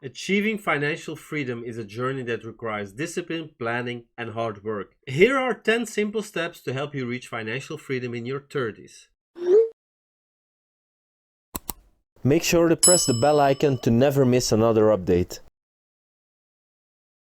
Achieving financial freedom is a journey that requires discipline, planning, and hard work. Here are 10 simple steps to help you reach financial freedom in your 30s. Make sure to press the bell icon to never miss another update.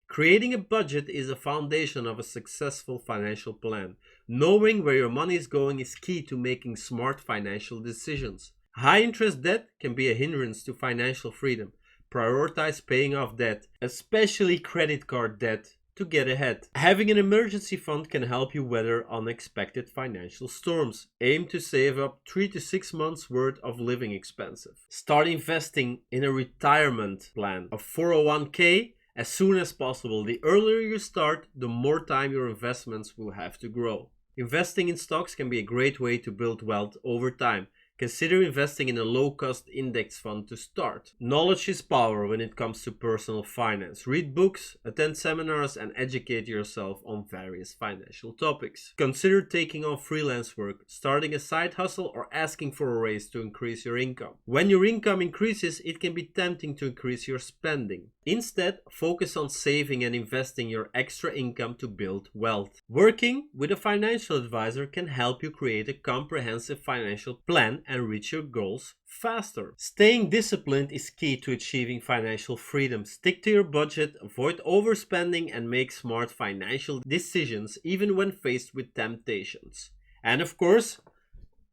Creating a budget is a foundation of a successful financial plan. Knowing where your money is going is key to making smart financial decisions. High interest debt can be a hindrance to financial freedom. Prioritize paying off debt, especially credit card debt, to get ahead. Having an emergency fund can help you weather unexpected financial storms. Aim to save up 3 to 6 months worth of living expenses. Start investing in a retirement plan, a 401k, as soon as possible. The earlier you start, the more time your investments will have to grow. Investing in stocks can be a great way to build wealth over time. Consider investing in a low-cost index fund to start. Knowledge is power when it comes to personal finance. Read books, attend seminars, and educate yourself on various financial topics. Consider taking on freelance work, starting a side hustle, or asking for a raise to increase your income. When your income increases, it can be tempting to increase your spending. Instead, focus on saving and investing your extra income to build wealth. Working with a financial advisor can help you create a comprehensive financial plan and reach your goals faster. Staying disciplined is key to achieving financial freedom. Stick to your budget, avoid overspending, and make smart financial decisions even when faced with temptations. And of course,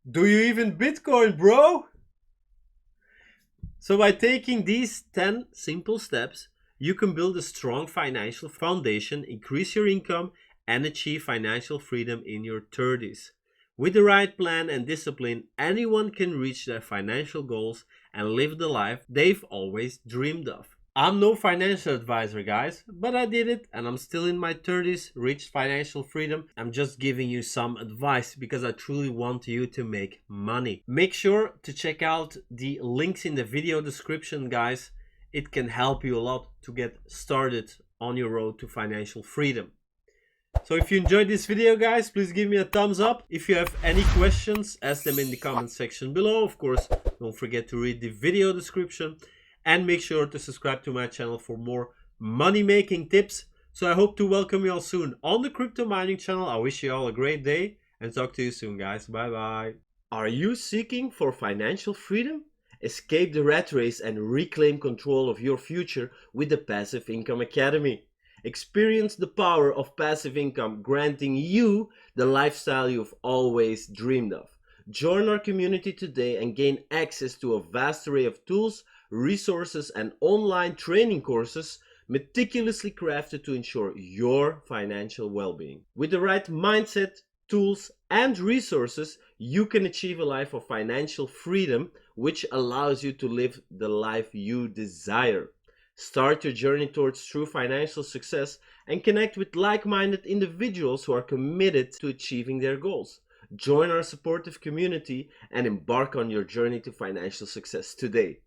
do you even Bitcoin, bro? So by taking these 10 simple steps, you can build a strong financial foundation, increase your income, and achieve financial freedom in your 30s. With the right plan and discipline, anyone can reach their financial goals and live the life they've always dreamed of. I'm no financial advisor, guys, but I did it and I'm still in my 30s, reached financial freedom. I'm just giving you some advice because I truly want you to make money. Make sure to check out the links in the video description, guys. It can help you a lot to get started on your road to financial freedom. So if you enjoyed this video, guys, please give me a thumbs up. If you have any questions, ask them in the comment section below. Of course, don't forget to read the video description and make sure to subscribe to my channel for more money-making tips. So I hope to welcome you all soon on the crypto mining channel. I wish you all a great day and talk to you soon, guys. Bye-bye. Are you seeking for financial freedom? Escape the rat race and reclaim control of your future with the Passive Income Academy. Experience the power of passive income, granting you the lifestyle you've always dreamed of. Join our community today and gain access to a vast array of tools, resources, and online training courses meticulously crafted to ensure your financial well-being. With the right mindset, tools, and resources, you can achieve a life of financial freedom, which allows you to live the life you desire. Start your journey towards true financial success and connect with like-minded individuals who are committed to achieving their goals. Join our supportive community and embark on your journey to financial success today.